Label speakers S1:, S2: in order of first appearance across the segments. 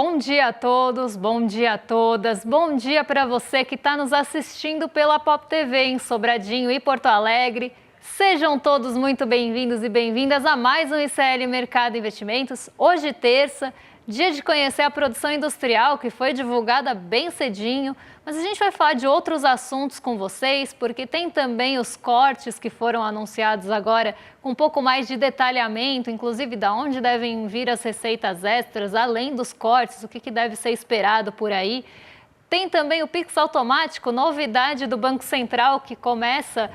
S1: Bom dia a todos, bom dia a todas, bom dia para você que está nos assistindo pela Pop TV em Sobradinho e Porto Alegre. Sejam todos muito bem-vindos e bem-vindas a mais um ICL Mercado Investimentos. Hoje, terça, dia de conhecer a produção industrial que foi divulgada bem cedinho, mas a gente vai falar de outros assuntos com vocês, porque tem também os cortes que foram anunciados agora com um pouco mais de detalhamento, inclusive de onde devem vir as receitas extras, além dos cortes, o que deve ser esperado por aí. Tem também o Pix automático, novidade do Banco Central, que começa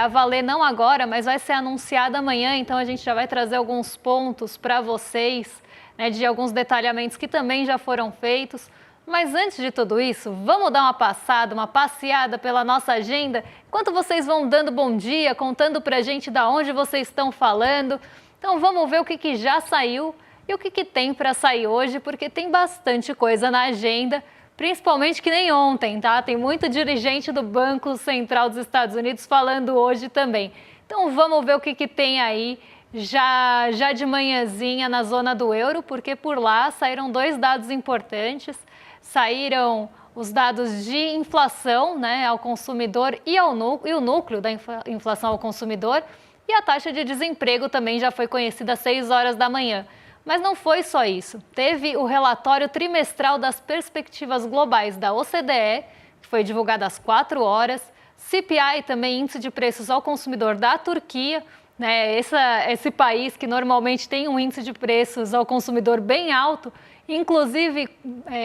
S1: a valer não agora, mas vai ser anunciada amanhã, então a gente já vai trazer alguns pontos para vocês, né, de alguns detalhamentos que também já foram feitos. Mas antes de tudo isso, vamos dar uma passada, uma passeada pela nossa agenda, enquanto vocês vão dando bom dia, contando para a gente de onde vocês estão falando. Então vamos ver o que já saiu e o que tem para sair hoje, porque tem bastante coisa na agenda. Principalmente que nem ontem, tá? Tem muito dirigente do Banco Central dos Estados Unidos falando hoje também. Então vamos ver o que tem aí já de manhãzinha na zona do euro, porque por lá saíram dois dados importantes. Saíram os dados de inflação, né, ao consumidor e o núcleo da inflação ao consumidor, e a taxa de desemprego também já foi conhecida às 6 horas da manhã. Mas não foi só isso. Teve o relatório trimestral das perspectivas globais da OCDE, que foi divulgado às 4 horas. CPI também, índice de preços ao consumidor da Turquia, né? Esse país que normalmente tem um índice de preços ao consumidor bem alto, inclusive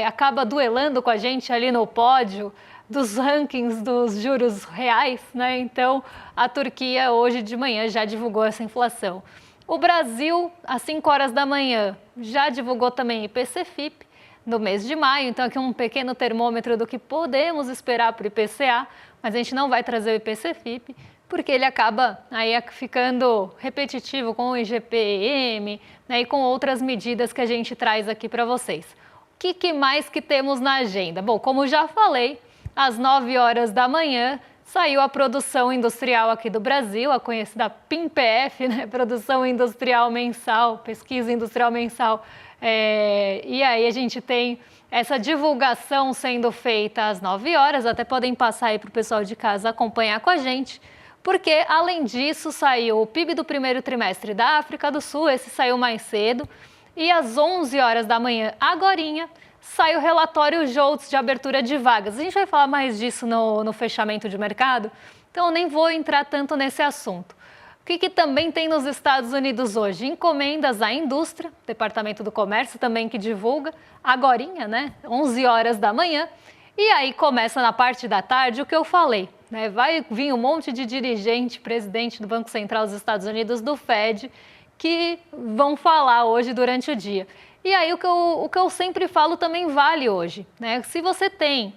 S1: acaba duelando com a gente ali no pódio dos rankings dos juros reais, né? Então, a Turquia hoje de manhã já divulgou essa inflação. O Brasil, às 5 horas da manhã, já divulgou também IPC-FIP no mês de maio, então aqui um pequeno termômetro do que podemos esperar para o IPCA, mas a gente não vai trazer o IPC-FIP, porque ele acaba aí ficando repetitivo com o IGPM, né, e com outras medidas que a gente traz aqui para vocês. O que mais que temos na agenda? Bom, como já falei, às 9 horas da manhã, saiu a produção industrial aqui do Brasil, a conhecida PIMPF, né? Produção Industrial Mensal, Pesquisa Industrial Mensal. E aí a gente tem essa divulgação sendo feita às 9 horas, até podem passar aí para o pessoal de casa acompanhar com a gente, porque além disso saiu o PIB do primeiro trimestre da África do Sul, esse saiu mais cedo, e às 11 horas da manhã, agorinha, sai o relatório JOLTS de abertura de vagas. A gente vai falar mais disso no fechamento de mercado, então eu nem vou entrar tanto nesse assunto. O que também tem nos Estados Unidos hoje? Encomendas à indústria, Departamento do Comércio também que divulga, agorinha, né? 11 horas da manhã. E aí começa na parte da tarde o que eu falei, né? Vai vir um monte de dirigente, presidente do Banco Central dos Estados Unidos, do Fed, que vão falar hoje durante o dia. E aí o que eu sempre falo também vale hoje, né? Se você tem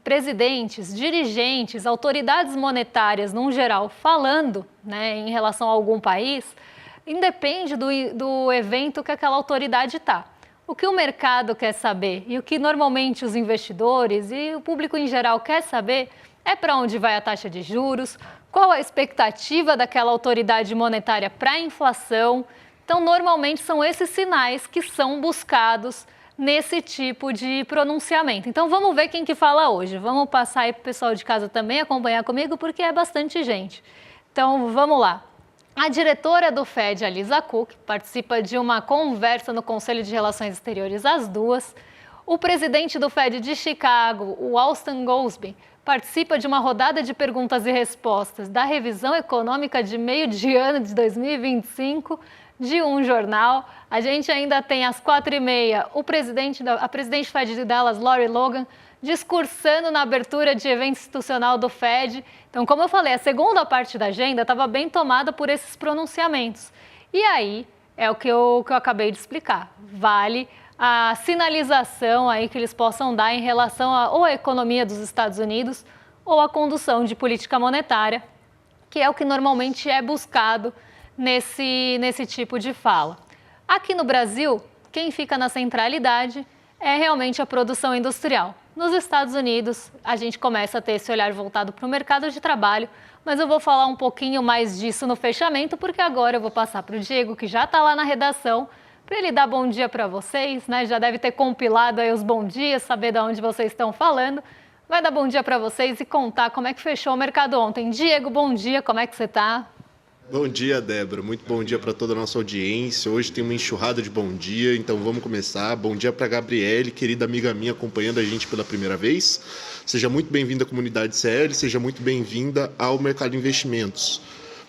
S1: presidentes, dirigentes, autoridades monetárias, num geral, falando, né, em relação a algum país, independe do evento que aquela autoridade está. O que o mercado quer saber e o que normalmente os investidores e o público em geral quer saber é para onde vai a taxa de juros, qual a expectativa daquela autoridade monetária para a inflação. Então, normalmente são esses sinais que são buscados nesse tipo de pronunciamento. Então, vamos ver quem que fala hoje. Vamos passar aí para o pessoal de casa também acompanhar comigo, porque é bastante gente. Então, vamos lá. A diretora do Fed, a Lisa Cook, participa de uma conversa no Conselho de Relações Exteriores às 2h. O presidente do Fed de Chicago, o Austan Goolsbee, participa de uma rodada de perguntas e respostas da revisão econômica de meio de ano de 2025 de um jornal. A gente ainda tem às 4h30 a presidente do Fed de Dallas, Lori Logan, discursando na abertura de evento institucional do Fed. Então, como eu falei, a segunda parte da agenda estava bem tomada por esses pronunciamentos. E aí é o que eu acabei de explicar. Vale a sinalização aí que eles possam dar em relação ou à economia dos Estados Unidos ou à condução de política monetária, que é o que normalmente é buscado nesse tipo de fala. Aqui no Brasil, quem fica na centralidade é realmente a produção industrial. Nos Estados Unidos, a gente começa a ter esse olhar voltado para o mercado de trabalho, mas eu vou falar um pouquinho mais disso no fechamento, porque agora eu vou passar para o Diego, que já está lá na redação, para ele dar bom dia para vocês, né? Já deve ter compilado aí os bom dias, saber de onde vocês estão falando. Vai dar bom dia para vocês e contar como é que fechou o mercado ontem. Diego, bom dia, como é que você está?
S2: Bom dia, Débora. Muito bom dia para toda a nossa audiência. Hoje tem uma enxurrada de bom dia, então vamos começar. Bom dia para a Gabriele, querida amiga minha, acompanhando a gente pela primeira vez. Seja muito bem-vinda à comunidade CL, seja muito bem-vinda ao Mercado Investimentos.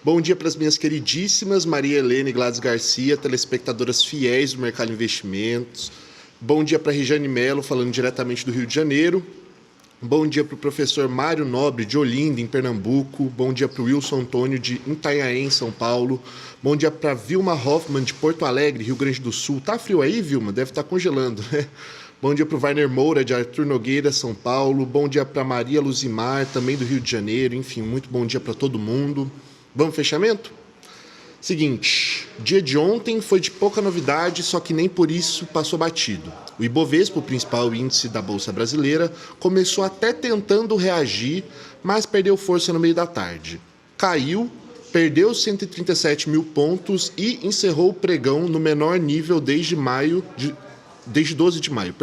S2: Bom dia para as minhas queridíssimas Maria Helena e Gladys Garcia, telespectadoras fiéis do Mercado Investimentos. Bom dia para a Regiane Melo, falando diretamente do Rio de Janeiro. Bom dia para o professor Mário Nobre, de Olinda, em Pernambuco. Bom dia para o Wilson Antônio, de Itanhaém, em São Paulo. Bom dia para a Vilma Hoffman, de Porto Alegre, Rio Grande do Sul. Tá frio aí, Vilma? Deve estar congelando, né? Bom dia para o Wagner Moura, de Arthur Nogueira, São Paulo. Bom dia para a Maria Luzimar, também do Rio de Janeiro. Enfim, muito bom dia para todo mundo. Vamos fechamento? Seguinte, dia de ontem foi de pouca novidade, só que nem por isso passou batido. O Ibovespa, o principal índice da Bolsa Brasileira, começou até tentando reagir, mas perdeu força no meio da tarde. Caiu, perdeu 137 mil pontos e encerrou o pregão no menor nível desde 12 de maio.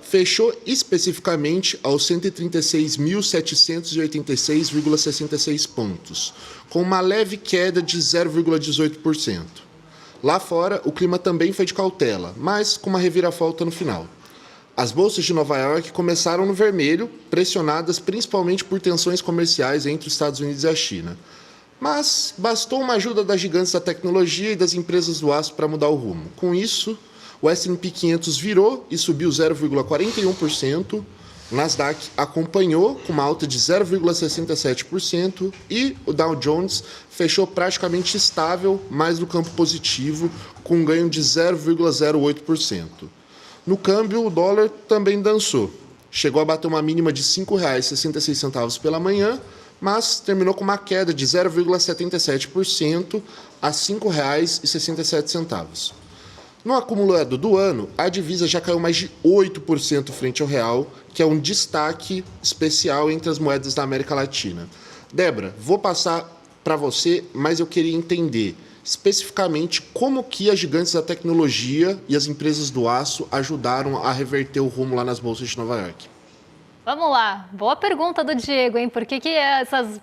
S2: Fechou especificamente aos 136.786,66 pontos, com uma leve queda de 0,18%. Lá fora, o clima também foi de cautela, mas com uma reviravolta no final. As bolsas de Nova York começaram no vermelho, pressionadas principalmente por tensões comerciais entre os Estados Unidos e a China. Mas bastou uma ajuda das gigantes da tecnologia e das empresas do aço para mudar o rumo. Com isso, o S&P 500 virou e subiu 0,41%, o Nasdaq acompanhou com uma alta de 0,67% e o Dow Jones fechou praticamente estável, mas no campo positivo, com um ganho de 0,08%. No câmbio, o dólar também dançou. Chegou a bater uma mínima de R$ 5,66 pela manhã, mas terminou com uma queda de 0,77% a R$ 5,67. No acumulado do ano, a divisa já caiu mais de 8% frente ao real, que é um destaque especial entre as moedas da América Latina. Débora, vou passar para você, mas eu queria entender especificamente como que as gigantes da tecnologia e as empresas do aço ajudaram a reverter o rumo lá nas bolsas de Nova York.
S1: Vamos lá, boa pergunta do Diego, hein? Por que essas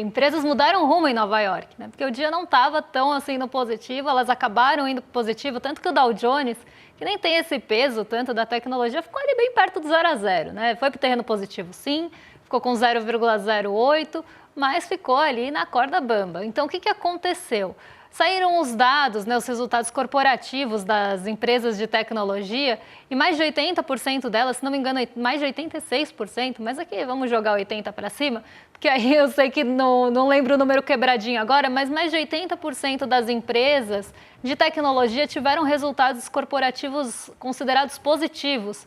S1: empresas mudaram rumo em Nova York, né? Porque o dia não estava tão assim no positivo, elas acabaram indo para o positivo, tanto que o Dow Jones, que nem tem esse peso tanto da tecnologia, ficou ali bem perto do 0 a 0, né? Foi para o terreno positivo, sim, ficou com 0,08, mas ficou ali na corda bamba. Então, o que aconteceu? Saíram os dados, né, os resultados corporativos das empresas de tecnologia e mais de 80% delas, se não me engano, mais de 86%, mas aqui vamos jogar 80% para cima, porque aí eu sei que não lembro o número quebradinho agora, mas mais de 80% das empresas de tecnologia tiveram resultados corporativos considerados positivos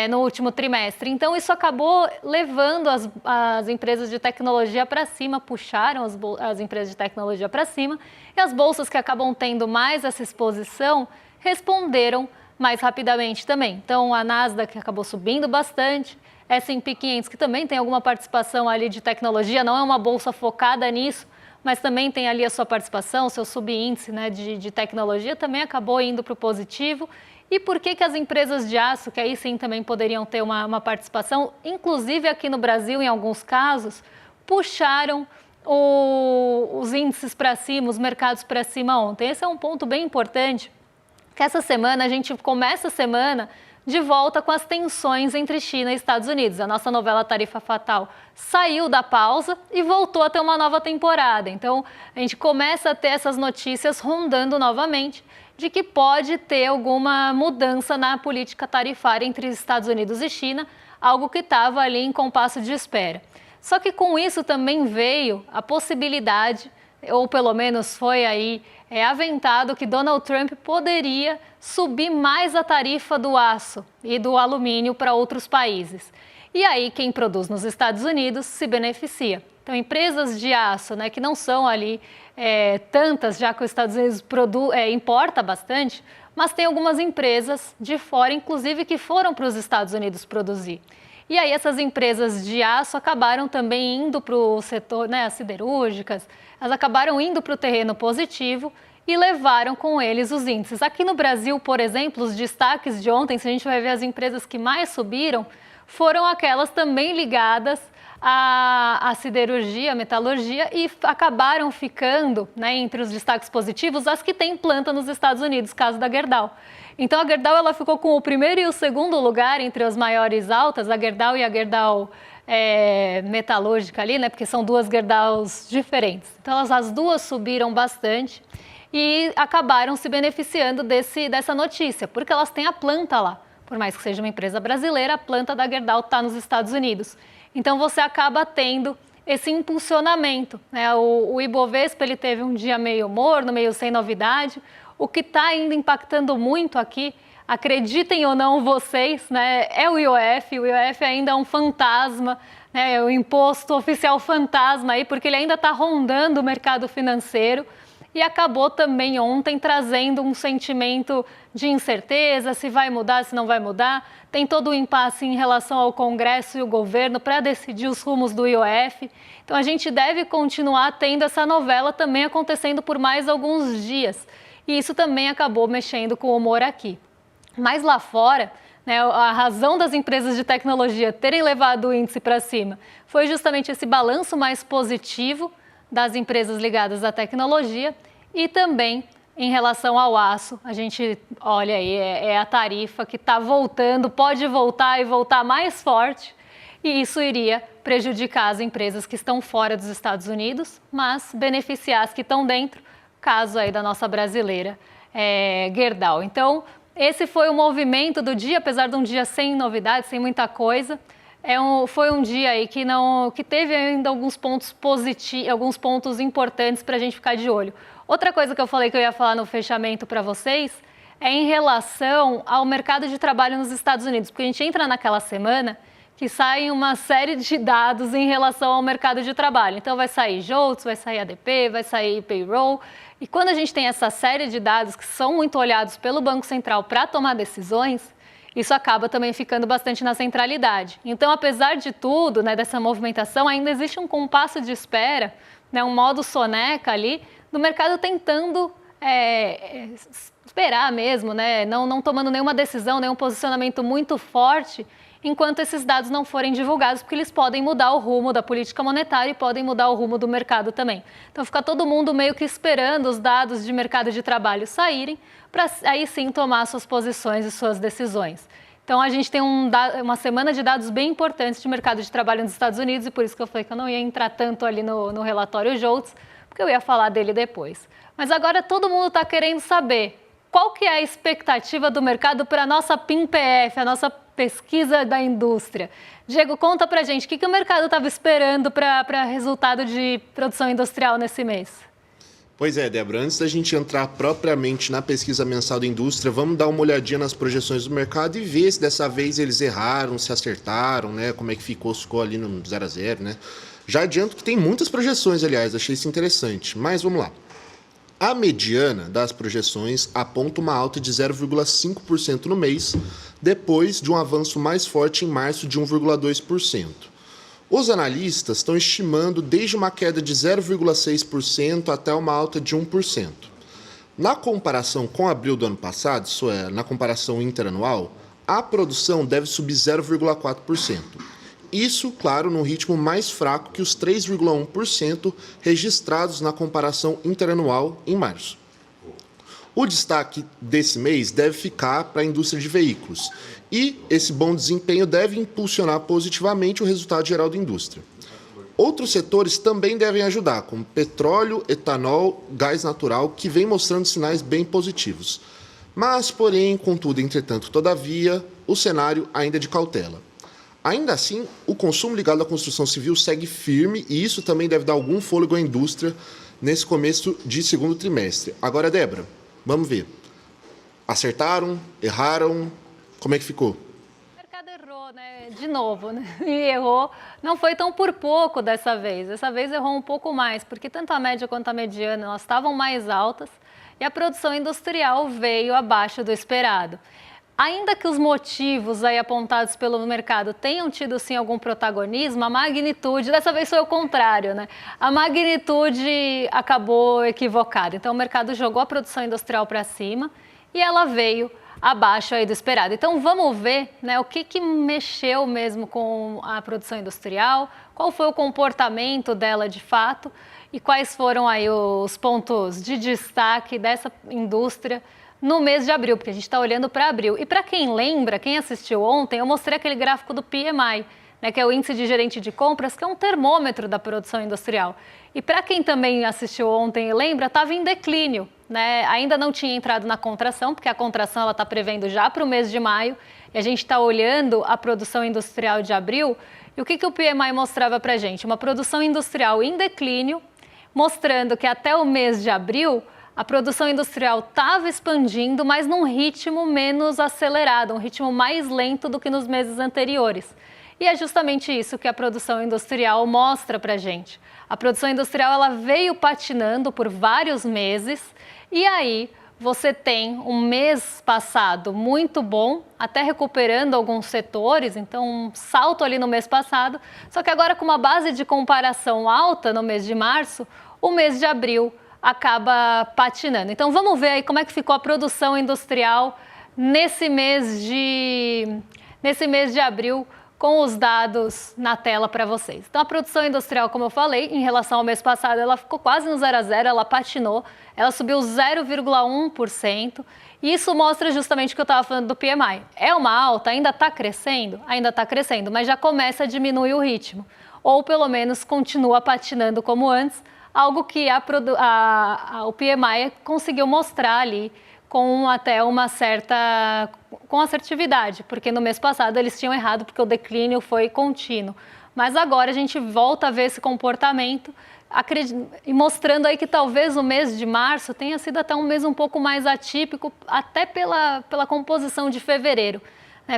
S1: no último trimestre. Então, isso acabou levando as empresas de tecnologia para cima, puxaram as empresas de tecnologia para cima, e as bolsas que acabam tendo mais essa exposição responderam mais rapidamente também. Então, a Nasdaq acabou subindo bastante, S&P 500, que também tem alguma participação ali de tecnologia, não é uma bolsa focada nisso, mas também tem ali a sua participação, seu subíndice, né, de tecnologia, também acabou indo para o positivo. E por que as empresas de aço, que aí sim também poderiam ter uma participação, inclusive aqui no Brasil, em alguns casos, puxaram os índices para cima, os mercados para cima ontem? Esse é um ponto bem importante, que essa semana, a gente começa a semana de volta com as tensões entre China e Estados Unidos. A nossa novela Tarifa Fatal saiu da pausa e voltou a ter uma nova temporada. Então, a gente começa a ter essas notícias rondando novamente de que pode ter alguma mudança na política tarifária entre Estados Unidos e China, algo que estava ali em compasso de espera. Só que com isso também veio a possibilidade, ou pelo menos foi aí aventado, que Donald Trump poderia subir mais a tarifa do aço e do alumínio para outros países. E aí quem produz nos Estados Unidos se beneficia. Então, empresas de aço, né, que não são ali tantas, já que os Estados Unidos importa bastante, mas tem algumas empresas de fora, inclusive, que foram para os Estados Unidos produzir. E aí essas empresas de aço acabaram também indo para o setor, né, as siderúrgicas, elas acabaram indo para o terreno positivo e levaram com eles os índices. Aqui no Brasil, por exemplo, os destaques de ontem, se a gente vai ver as empresas que mais subiram, foram aquelas também ligadas à siderurgia, à metalurgia, e acabaram ficando, né, entre os destaques positivos as que têm planta nos Estados Unidos, caso da Gerdau. Então a Gerdau ela ficou com o primeiro e o segundo lugar entre as maiores altas, a Gerdau e a Gerdau metalúrgica ali, né, porque são duas Gerdaus diferentes. Então as duas subiram bastante e acabaram se beneficiando dessa notícia, porque elas têm a planta lá. Por mais que seja uma empresa brasileira, a planta da Gerdau está nos Estados Unidos. Então você acaba tendo esse impulsionamento, né? O Ibovespa ele teve um dia meio morno, meio sem novidade. O que está ainda impactando muito aqui, acreditem ou não vocês, né, é o IOF. O IOF ainda é um fantasma, né, é o imposto oficial fantasma aí, porque ele ainda está rondando o mercado financeiro. E acabou também ontem trazendo um sentimento de incerteza, se vai mudar, se não vai mudar. Tem todo o impasse em relação ao Congresso e o governo para decidir os rumos do IOF. Então a gente deve continuar tendo essa novela também acontecendo por mais alguns dias. E isso também acabou mexendo com o humor aqui. Mas lá fora, né, a razão das empresas de tecnologia terem levado o índice para cima foi justamente esse balanço mais positivo das empresas ligadas à tecnologia e também em relação ao aço. A gente olha aí, é a tarifa que está voltando, pode voltar e voltar mais forte, e isso iria prejudicar as empresas que estão fora dos Estados Unidos, mas beneficiar as que estão dentro, caso aí da nossa brasileira Gerdau. Então, esse foi o movimento do dia, apesar de um dia sem novidades, sem muita coisa. Foi um dia aí que teve ainda alguns pontos positivos, alguns pontos importantes para a gente ficar de olho. Outra coisa que eu falei que eu ia falar no fechamento para vocês é em relação ao mercado de trabalho nos Estados Unidos, porque a gente entra naquela semana que saem uma série de dados em relação ao mercado de trabalho. Então vai sair JOLTS, vai sair ADP, vai sair payroll. E quando a gente tem essa série de dados que são muito olhados pelo Banco Central para tomar decisões, isso acaba também ficando bastante na centralidade. Então, apesar de tudo, né, dessa movimentação, ainda existe um compasso de espera, né, um modo soneca ali, do mercado tentando esperar mesmo, né, não tomando nenhuma decisão, nenhum posicionamento muito forte, enquanto esses dados não forem divulgados, porque eles podem mudar o rumo da política monetária e podem mudar o rumo do mercado também. Então, fica todo mundo meio que esperando os dados de mercado de trabalho saírem, para aí sim tomar suas posições e suas decisões. Então, a gente tem uma semana de dados bem importantes de mercado de trabalho nos Estados Unidos, e por isso que eu falei que eu não ia entrar tanto ali no relatório JOLTS, porque eu ia falar dele depois. Mas agora todo mundo está querendo saber qual que é a expectativa do mercado para a nossa PIM-PF, a nossa pesquisa da indústria. Diego, conta pra gente, o que o mercado estava esperando para resultado de produção industrial nesse mês?
S2: Pois é, Débora, antes da gente entrar propriamente na pesquisa mensal da indústria, vamos dar uma olhadinha nas projeções do mercado e ver se dessa vez eles erraram, se acertaram, né? Como é que ficou ali no 0 a 0, né? Já adianto que tem muitas projeções, aliás, achei isso interessante, mas vamos lá. A mediana das projeções aponta uma alta de 0,5% no mês, depois de um avanço mais forte em março de 1,2%. Os analistas estão estimando desde uma queda de 0,6% até uma alta de 1%. Na comparação com abril do ano passado, isso é, na comparação interanual, a produção deve subir 0,4%. Isso, claro, num ritmo mais fraco que os 3,1% registrados na comparação interanual em março. O destaque desse mês deve ficar para a indústria de veículos e esse bom desempenho deve impulsionar positivamente o resultado geral da indústria. Outros setores também devem ajudar, como petróleo, etanol, gás natural, que vem mostrando sinais bem positivos. Mas, porém, contudo, entretanto, todavia, o cenário ainda é de cautela. Ainda assim, o consumo ligado à construção civil segue firme e isso também deve dar algum fôlego à indústria nesse começo de segundo trimestre. Agora, Débora, vamos ver. Acertaram? Erraram? Como é que ficou?
S1: O mercado errou, né? De novo, né? E errou. Não foi tão por pouco dessa vez. Dessa vez errou um pouco mais, porque tanto a média quanto a mediana elas estavam mais altas e a produção industrial veio abaixo do esperado. ainda que os motivos aí apontados pelo mercado tenham tido sim algum protagonismo, a magnitude, dessa vez foi o contrário, né? A magnitude acabou equivocada. Então o mercado jogou a produção industrial para cima e ela veio abaixo aí do esperado. Então vamos ver, né, o que mexeu mesmo com a produção industrial, qual foi o comportamento dela de fato e quais foram aí os pontos de destaque dessa indústria no mês de abril, porque a gente está olhando para abril. E para quem lembra, quem assistiu ontem, eu mostrei aquele gráfico do PMI, né, que é o índice de gerente de compras, que é um termômetro da produção industrial. E para quem também assistiu ontem e lembra, estava em declínio, né? Ainda não tinha entrado na contração, porque a contração ela está prevendo já para o mês de maio, e a gente está olhando a produção industrial de abril. E o que o PMI mostrava para a gente? Uma produção industrial em declínio, mostrando que até o mês de abril a produção industrial estava expandindo, mas num ritmo menos acelerado, um ritmo mais lento do que nos meses anteriores. E é justamente isso que a produção industrial mostra para a gente. A produção industrial ela veio patinando por vários meses e aí você tem um mês passado muito bom, até recuperando alguns setores, então um salto ali no mês passado, só que agora com uma base de comparação alta no mês de março, o mês de abril acaba patinando. Então vamos ver aí como é que ficou a produção industrial nesse mês de abril, com os dados na tela para vocês. Então a produção industrial, como eu falei, em relação ao mês passado, ela ficou quase no 0 a 0, ela patinou, ela subiu 0,1%, e isso mostra justamente o que eu estava falando do PMI. É uma alta, ainda está crescendo? Ainda está crescendo, mas já começa a diminuir o ritmo, ou pelo menos continua patinando como antes, algo que o PMI conseguiu mostrar ali com até uma certa assertividade, porque no mês passado eles tinham errado porque o declínio foi contínuo. Mas agora a gente volta a ver esse comportamento e mostrando aí que talvez o mês de março tenha sido até um mês um pouco mais atípico, até pela composição de fevereiro.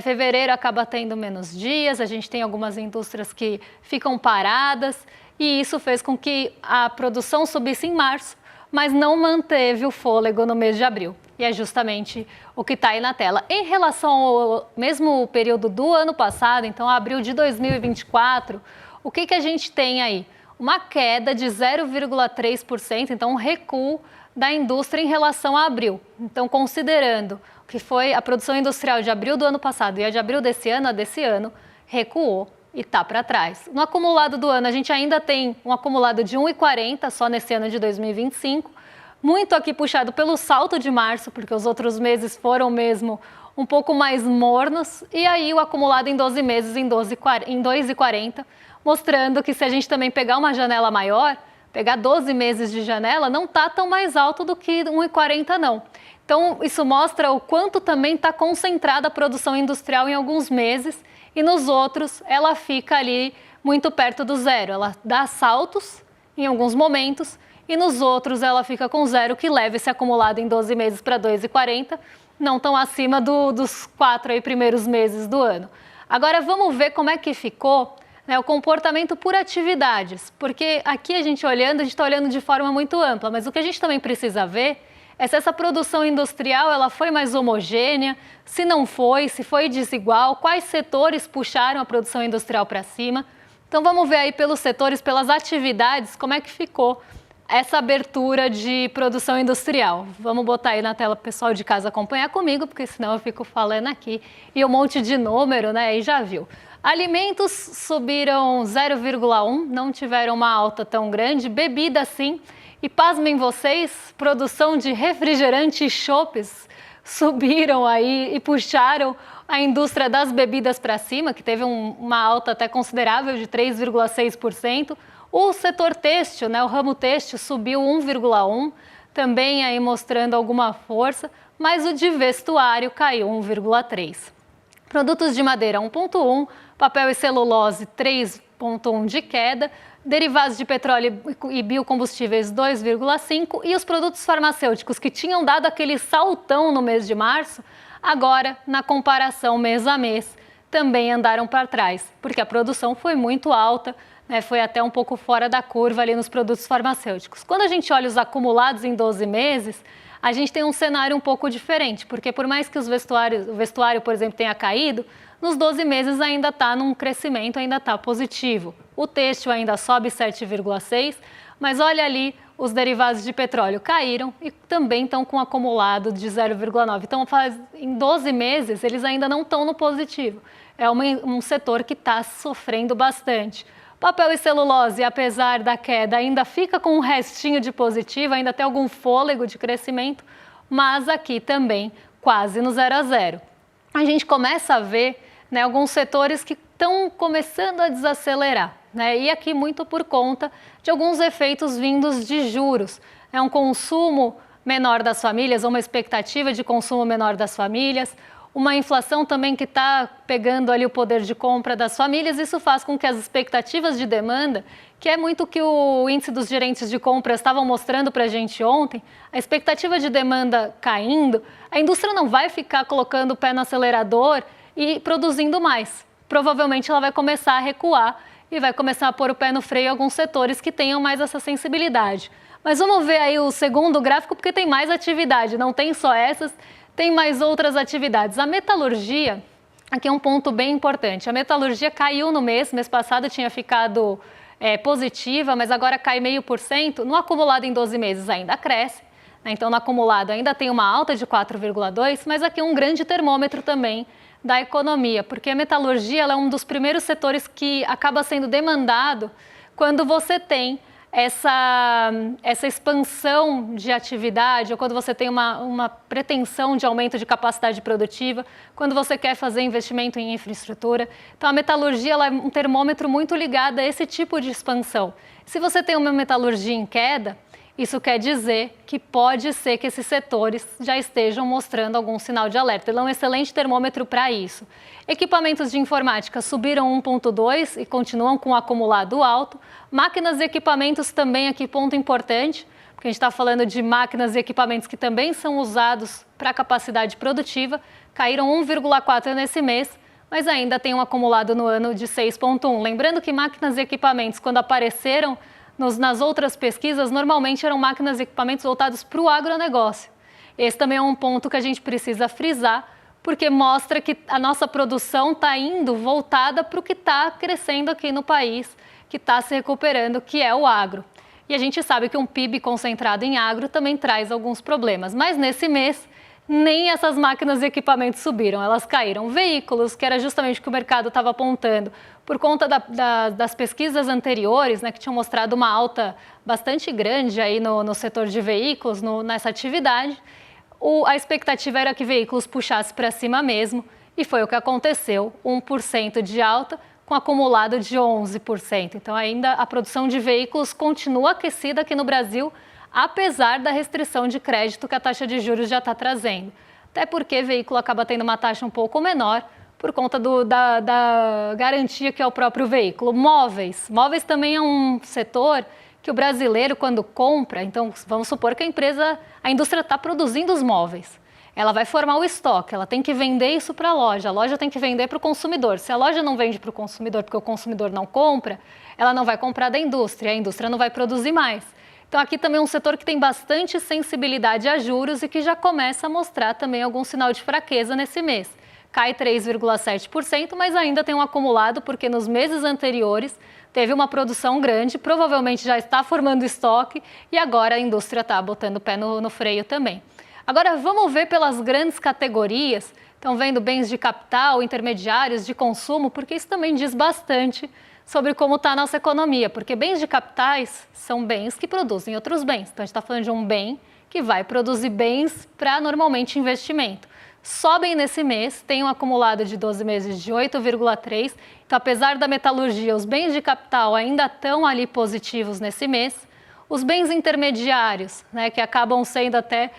S1: Fevereiro acaba tendo menos dias, a gente tem algumas indústrias que ficam paradas, e isso fez com que a produção subisse em março, mas não manteve o fôlego no mês de abril. E é justamente o que está aí na tela. Em relação ao mesmo período do ano passado, então abril de 2024, o que a gente tem aí? Uma queda de 0,3%, então um recuo da indústria em relação a abril. Então, considerando que foi a produção industrial de abril do ano passado e a de abril desse ano, a desse ano recuou e está para trás. No acumulado do ano, a gente ainda tem um acumulado de 1,40 só nesse ano de 2025, muito aqui puxado pelo salto de março, porque os outros meses foram mesmo um pouco mais mornos, e aí o acumulado em 12 meses em 2,40, mostrando que se a gente também pegar uma janela maior, pegar 12 meses de janela, não está tão mais alto do que 1,40 não. Então isso mostra o quanto também está concentrada a produção industrial em alguns meses, e nos outros ela fica ali muito perto do zero, ela dá saltos em alguns momentos, e nos outros ela fica com zero, que leva esse acumulado em 12 meses para 2,40, não tão acima dos 4 aí primeiros meses do ano. Agora vamos ver como é que ficou, né, o comportamento por atividades, porque aqui a gente está olhando de forma muito ampla, mas o que a gente também precisa ver é se essa produção industrial ela foi mais homogênea, se não foi, se foi desigual, quais setores puxaram a produção industrial para cima. Então vamos ver aí pelos setores, pelas atividades, como é que ficou essa abertura de produção industrial. Vamos botar aí na tela para o pessoal de casa acompanhar comigo, porque senão eu fico falando aqui e um monte de número, né? Aí já viu. Alimentos subiram 0,1, não tiveram uma alta tão grande. Bebida sim. E pasmem vocês, produção de refrigerante e chopes subiram aí e puxaram a indústria das bebidas para cima, que teve uma alta até considerável de 3,6%. O setor têxtil, né, o ramo têxtil subiu 1,1%, também aí mostrando alguma força, mas o de vestuário caiu 1,3%. Produtos de madeira 1,1%, papel e celulose 3,1% de queda, derivados de petróleo e biocombustíveis 2,5%, e os produtos farmacêuticos que tinham dado aquele saltão no mês de março, agora na comparação mês a mês, também andaram para trás, porque a produção foi muito alta, né, foi até um pouco fora da curva ali nos produtos farmacêuticos. Quando a gente olha os acumulados em 12 meses, a gente tem um cenário um pouco diferente, porque por mais que o vestuário, por exemplo, tenha caído, nos 12 meses ainda está num crescimento, ainda está positivo. O têxtil ainda sobe 7,6%, mas olha ali, os derivados de petróleo caíram e também estão com um acumulado de 0,9%. Então, em 12 meses, eles ainda não estão no positivo. É um setor que está sofrendo bastante. Papel e celulose, apesar da queda, ainda fica com um restinho de positivo, ainda tem algum fôlego de crescimento, mas aqui também quase no 0 a 0. A gente começa a ver, né, alguns setores que estão começando a desacelerar, né? E aqui muito por conta de alguns efeitos vindos de juros. É um consumo menor das famílias, uma expectativa de consumo menor das famílias, uma inflação também que está pegando ali o poder de compra das famílias. Isso faz com que as expectativas de demanda, que é muito o que o índice dos gerentes de compras estavam mostrando para a gente ontem, a expectativa de demanda caindo, a indústria não vai ficar colocando o pé no acelerador e produzindo mais. Provavelmente ela vai começar a recuar e vai começar a pôr o pé no freio em alguns setores que tenham mais essa sensibilidade. Mas vamos ver aí o segundo gráfico, porque tem mais atividade, não tem só essas, tem mais outras atividades. A metalurgia, aqui é um ponto bem importante. A metalurgia caiu no mês passado tinha ficado positiva, mas agora cai 0,5%. No acumulado em 12 meses ainda cresce, né? Então no acumulado ainda tem uma alta de 4,2%, mas aqui um grande termômetro também da economia, porque a metalurgia ela é um dos primeiros setores que acaba sendo demandado quando você tem essa expansão de atividade, ou quando você tem uma pretensão de aumento de capacidade produtiva, quando você quer fazer investimento em infraestrutura. Então, a metalurgia ela é um termômetro muito ligado a esse tipo de expansão. Se você tem uma metalurgia em queda, isso quer dizer que pode ser que esses setores já estejam mostrando algum sinal de alerta. Ele é um excelente termômetro para isso. Equipamentos de informática subiram 1,2% e continuam com um acumulado alto. Máquinas e equipamentos também aqui, ponto importante, porque a gente está falando de máquinas e equipamentos que também são usados para capacidade produtiva, caíram 1,4% nesse mês, mas ainda tem um acumulado no ano de 6,1%. Lembrando que máquinas e equipamentos, quando apareceram nas outras pesquisas, normalmente eram máquinas e equipamentos voltados para o agronegócio. Esse também é um ponto que a gente precisa frisar, porque mostra que a nossa produção está indo voltada para o que está crescendo aqui no país, que está se recuperando, que é o agro. E a gente sabe que um PIB concentrado em agro também traz alguns problemas, mas nesse mês nem essas máquinas e equipamentos subiram, elas caíram. Veículos, que era justamente o que o mercado estava apontando, por conta das pesquisas anteriores, né, que tinham mostrado uma alta bastante grande aí no setor de veículos, nessa atividade, a expectativa era que veículos puxassem para cima mesmo, e foi o que aconteceu, 1% de alta, com acumulado de 11%. Então, ainda a produção de veículos continua aquecida aqui no Brasil, apesar da restrição de crédito que a taxa de juros já está trazendo. Até porque veículo acaba tendo uma taxa um pouco menor, por conta da garantia que é o próprio veículo. Móveis também é um setor que o brasileiro, quando compra, então vamos supor que a indústria está produzindo os móveis. Ela vai formar o estoque, ela tem que vender isso para a loja tem que vender para o consumidor. Se a loja não vende para o consumidor porque o consumidor não compra, ela não vai comprar da indústria, a indústria não vai produzir mais. Então aqui também é um setor que tem bastante sensibilidade a juros e que já começa a mostrar também algum sinal de fraqueza nesse mês. Cai 3,7%, mas ainda tem um acumulado, porque nos meses anteriores teve uma produção grande, provavelmente já está formando estoque e agora a indústria está botando o pé no freio também. Agora vamos ver pelas grandes categorias, estão vendo bens de capital, intermediários, de consumo, porque isso também diz bastante sobre como está a nossa economia, porque bens de capitais são bens que produzem outros bens. Então a gente está falando de um bem que vai produzir bens para normalmente investimento. Sobem nesse mês, tem um acumulado de 12 meses de 8,3%. Então, apesar da metalurgia, os bens de capital ainda estão ali positivos nesse mês. Os bens intermediários, né, que acabam sendo até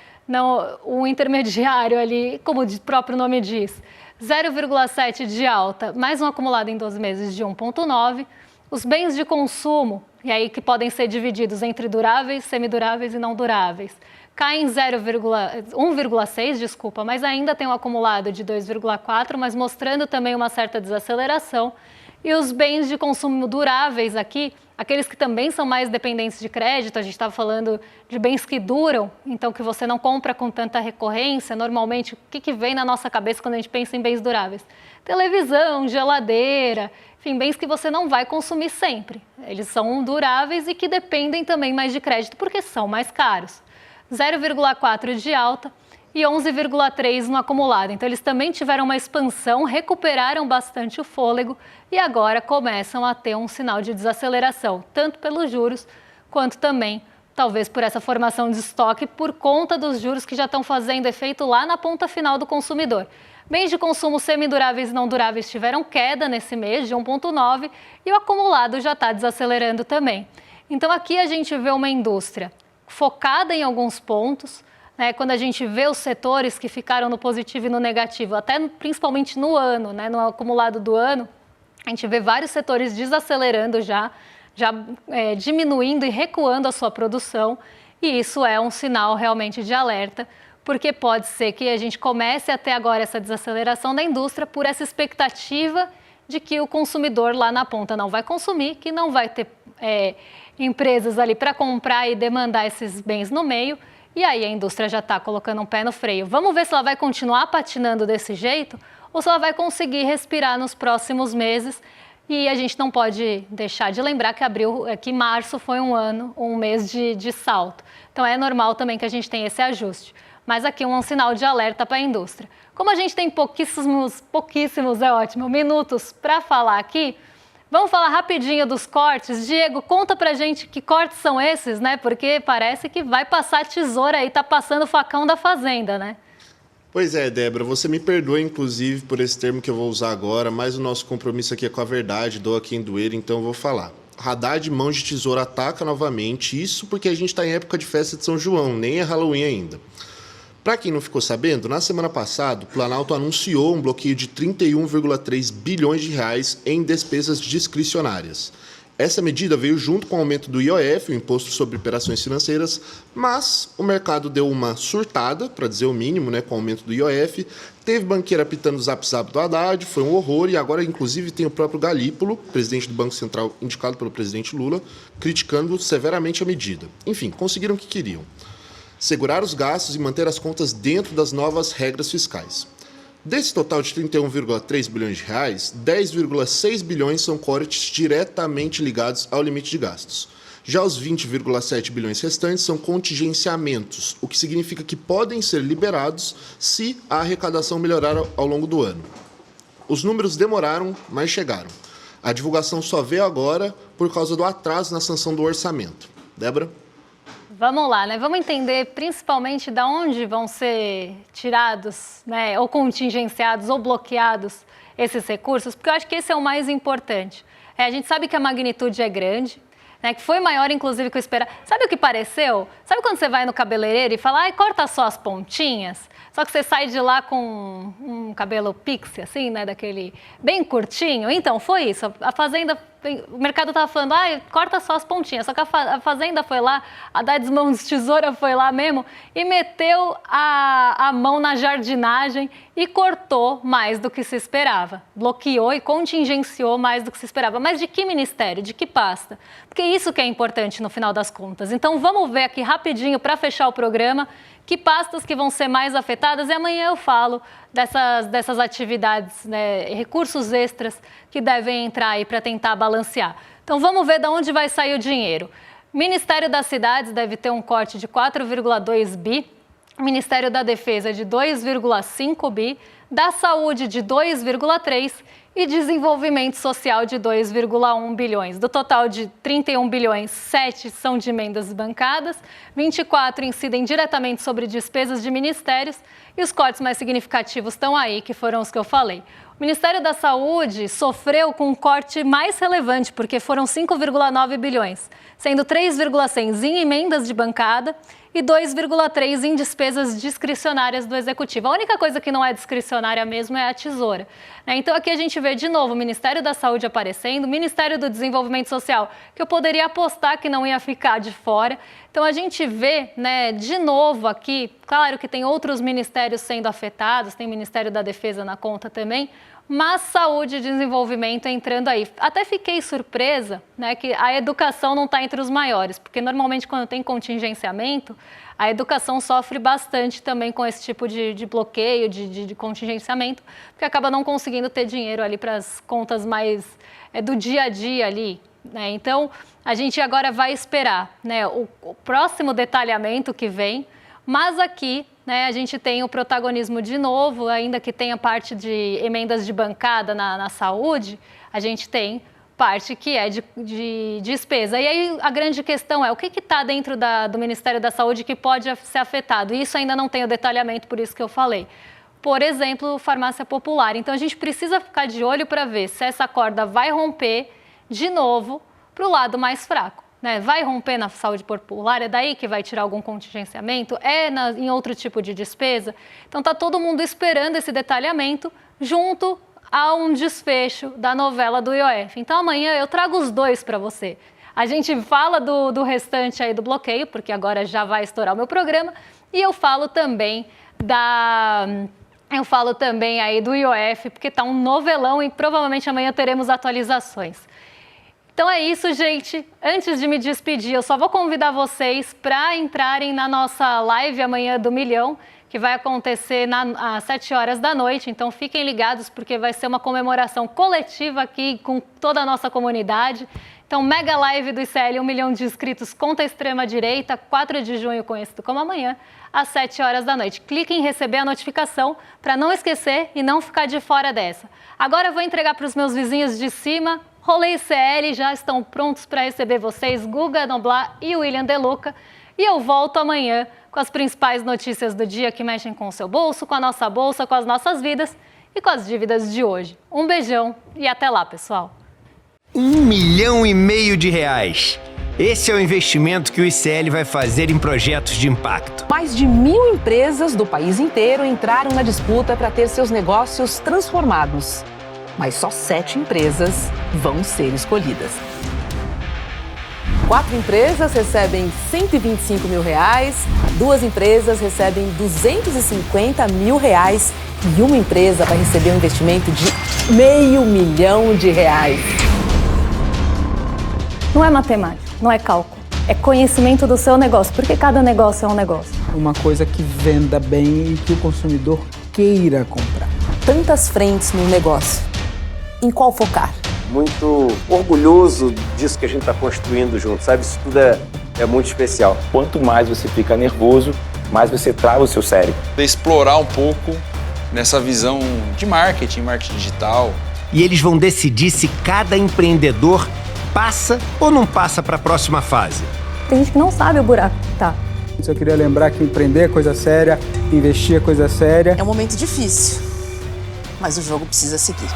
S1: um intermediário ali, como o próprio nome diz, 0,7% de alta, mais um acumulado em 12 meses de 1,9%. Os bens de consumo, e aí que podem ser divididos entre duráveis, semiduráveis e não duráveis, caem 1,6%, mas ainda tem um acumulado de 2,4%, mas mostrando também uma certa desaceleração. E os bens de consumo duráveis aqui, aqueles que também são mais dependentes de crédito, a gente estava falando de bens que duram, então que você não compra com tanta recorrência. Normalmente, o que vem na nossa cabeça quando a gente pensa em bens duráveis? Televisão, geladeira, enfim, bens que você não vai consumir sempre. Eles são duráveis e que dependem também mais de crédito, porque são mais caros. 0,4 de alta e 11,3 no acumulado. Então, eles também tiveram uma expansão, recuperaram bastante o fôlego e agora começam a ter um sinal de desaceleração, tanto pelos juros, quanto também, talvez, por essa formação de estoque, por conta dos juros que já estão fazendo efeito lá na ponta final do consumidor. Bens de consumo semiduráveis e não duráveis tiveram queda nesse mês de 1,9 e o acumulado já está desacelerando também. Então, aqui a gente vê uma indústria focada em alguns pontos, né? Quando a gente vê os setores que ficaram no positivo e no negativo, até principalmente no ano, né? No acumulado do ano, a gente vê vários setores desacelerando já diminuindo e recuando a sua produção, e isso é um sinal realmente de alerta, porque pode ser que a gente comece a ter agora essa desaceleração da indústria por essa expectativa de que o consumidor lá na ponta não vai consumir, que não vai ter empresas ali para comprar e demandar esses bens no meio, e aí a indústria já está colocando um pé no freio. Vamos ver se ela vai continuar patinando desse jeito ou se ela vai conseguir respirar nos próximos meses. E a gente não pode deixar de lembrar que março foi um mês de salto. Então é normal também que a gente tenha esse ajuste. Mas aqui um sinal de alerta para a indústria. Como a gente tem pouquíssimos minutos para falar aqui, vamos falar rapidinho dos cortes. Diego, conta pra gente que cortes são esses, né? Porque parece que vai passar a tesoura aí, tá passando o facão da fazenda, né?
S2: Pois é, Débora, você me perdoa, inclusive, por esse termo que eu vou usar agora, mas o nosso compromisso aqui é com a verdade, doa quem doer, então eu vou falar. Haddad, mãos de tesoura, ataca novamente, isso porque a gente está em época de festa de São João, nem é Halloween ainda. Para quem não ficou sabendo, na semana passada, o Planalto anunciou um bloqueio de 31,3 bilhões de reais em despesas discricionárias. Essa medida veio junto com o aumento do IOF, o Imposto sobre Operações Financeiras, mas o mercado deu uma surtada, para dizer o mínimo, né, com o aumento do IOF. Teve banqueira apitando o zap-zap do Haddad, foi um horror, e agora, inclusive, tem o próprio Galípolo, presidente do Banco Central, indicado pelo presidente Lula, criticando severamente a medida. Enfim, conseguiram o que queriam: segurar os gastos e manter as contas dentro das novas regras fiscais. Desse total de 31,3 bilhões de reais, 10,6 bilhões são cortes diretamente ligados ao limite de gastos. Já os 20,7 bilhões restantes são contingenciamentos, o que significa que podem ser liberados se a arrecadação melhorar ao longo do ano. Os números demoraram, mas chegaram. A divulgação só veio agora por causa do atraso na sanção do orçamento. Débora?
S1: Vamos lá, né? Vamos entender principalmente de onde vão ser tirados, né, ou contingenciados ou bloqueados esses recursos, porque eu acho que esse é o mais importante. A gente sabe que a magnitude é grande, né, que foi maior, inclusive, que eu esperava. Sabe o que pareceu? Sabe quando você vai no cabeleireiro e fala, corta só as pontinhas? Só que você sai de lá com um cabelo pixie, assim, né, daquele bem curtinho. Então, foi isso. A Fazenda, o mercado estava falando, corta só as pontinhas. Só que a Fazenda foi lá, a Haddad mãos de tesoura foi lá mesmo e meteu a mão na jardinagem e cortou mais do que se esperava. Bloqueou e contingenciou mais do que se esperava. Mas de que ministério? De que pasta? Porque isso que é importante no final das contas. Então, vamos ver aqui rapidinho, para fechar o programa, que pastas que vão ser mais afetadas, e amanhã eu falo dessas atividades, né, recursos extras que devem entrar aí para tentar balancear. Então vamos ver de onde vai sair o dinheiro. Ministério das Cidades deve ter um corte de 4,2 bi, Ministério da Defesa de 2,5 bi, da Saúde de 2,3 e Desenvolvimento Social de 2,1 bilhões. Do total de 31 bilhões, 7 são de emendas bancadas, 24 incidem diretamente sobre despesas de ministérios e os cortes mais significativos estão aí, que foram os que eu falei. O Ministério da Saúde sofreu com um corte mais relevante, porque foram 5,9 bilhões, sendo 3,6 em emendas de bancada e 2,3 em despesas discricionárias do Executivo. A única coisa que não é discricionária mesmo é a tesoura. Então aqui a gente vê de novo o Ministério da Saúde aparecendo, o Ministério do Desenvolvimento Social, que eu poderia apostar que não ia ficar de fora. Então a gente vê, né, de novo aqui, claro que tem outros ministérios sendo afetados, tem o Ministério da Defesa na conta também, mas saúde e desenvolvimento entrando aí. Até fiquei surpresa, né, que a educação não está entre os maiores, porque normalmente quando tem contingenciamento, a educação sofre bastante também com esse tipo de bloqueio, de contingenciamento, porque acaba não conseguindo ter dinheiro ali para as contas mais do dia a dia ali, né? Então, a gente agora vai esperar, né, o próximo detalhamento que vem, mas aqui, né, a gente tem o protagonismo de novo, ainda que tenha parte de emendas de bancada na saúde, a gente tem parte que é de despesa. E aí a grande questão é o que está dentro do Ministério da Saúde que pode ser afetado. E isso ainda não tem o detalhamento, por isso que eu falei. Por exemplo, farmácia popular. Então a gente precisa ficar de olho para ver se essa corda vai romper de novo para o lado mais fraco. Né? Vai romper na saúde popular, é daí que vai tirar algum contingenciamento? Em outro tipo de despesa? Então está todo mundo esperando esse detalhamento junto a um desfecho da novela do IOF. Então amanhã eu trago os dois para você. A gente fala do restante aí do bloqueio, porque agora já vai estourar o meu programa, e eu falo também aí do IOF, porque está um novelão e provavelmente amanhã teremos atualizações. Então é isso, gente. Antes de me despedir, eu só vou convidar vocês para entrarem na nossa live amanhã do Milhão, que vai acontecer às 7 horas da noite. Então fiquem ligados, porque vai ser uma comemoração coletiva aqui com toda a nossa comunidade. Então, mega live do ICL, 1 milhão de inscritos contra a extrema-direita, 4 de junho, conhecido como amanhã, às 7 horas da noite. Clique em receber a notificação para não esquecer e não ficar de fora dessa. Agora eu vou entregar para os meus vizinhos de cima. Rolê ICL já estão prontos para receber vocês, Guga Noblar e William De Luca. E eu volto amanhã com as principais notícias do dia que mexem com o seu bolso, com a nossa bolsa, com as nossas vidas e com as dívidas de hoje. Um beijão e até lá, pessoal!
S3: 1,5 milhão de reais. Esse é o investimento que o ICL vai fazer em projetos de impacto.
S4: Mais de 1.000 empresas do país inteiro entraram na disputa para ter seus negócios transformados. Mas só 7 empresas vão ser escolhidas. 4 empresas recebem R$125 mil, 2 empresas recebem R$250 mil e uma empresa vai receber um investimento de R$500 mil.
S1: Não é matemática, não é cálculo, é conhecimento do seu negócio, porque cada negócio é um negócio.
S5: Uma coisa que venda bem e que o consumidor queira comprar.
S4: Tantas frentes no negócio. Em qual focar?
S6: Muito orgulhoso disso que a gente está construindo junto, sabe? Isso tudo é muito especial.
S7: Quanto mais você fica nervoso, mais você trava o seu cérebro.
S8: Explorar um pouco nessa visão de marketing digital.
S3: E eles vão decidir se cada empreendedor passa ou não passa para a próxima fase.
S1: Tem gente que não sabe o buraco que tá.
S5: Eu queria lembrar que empreender é coisa séria, investir é coisa séria.
S9: É um momento difícil, mas o jogo precisa seguir.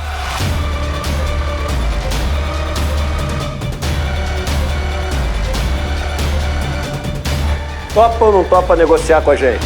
S6: Topa ou não topa negociar com a gente?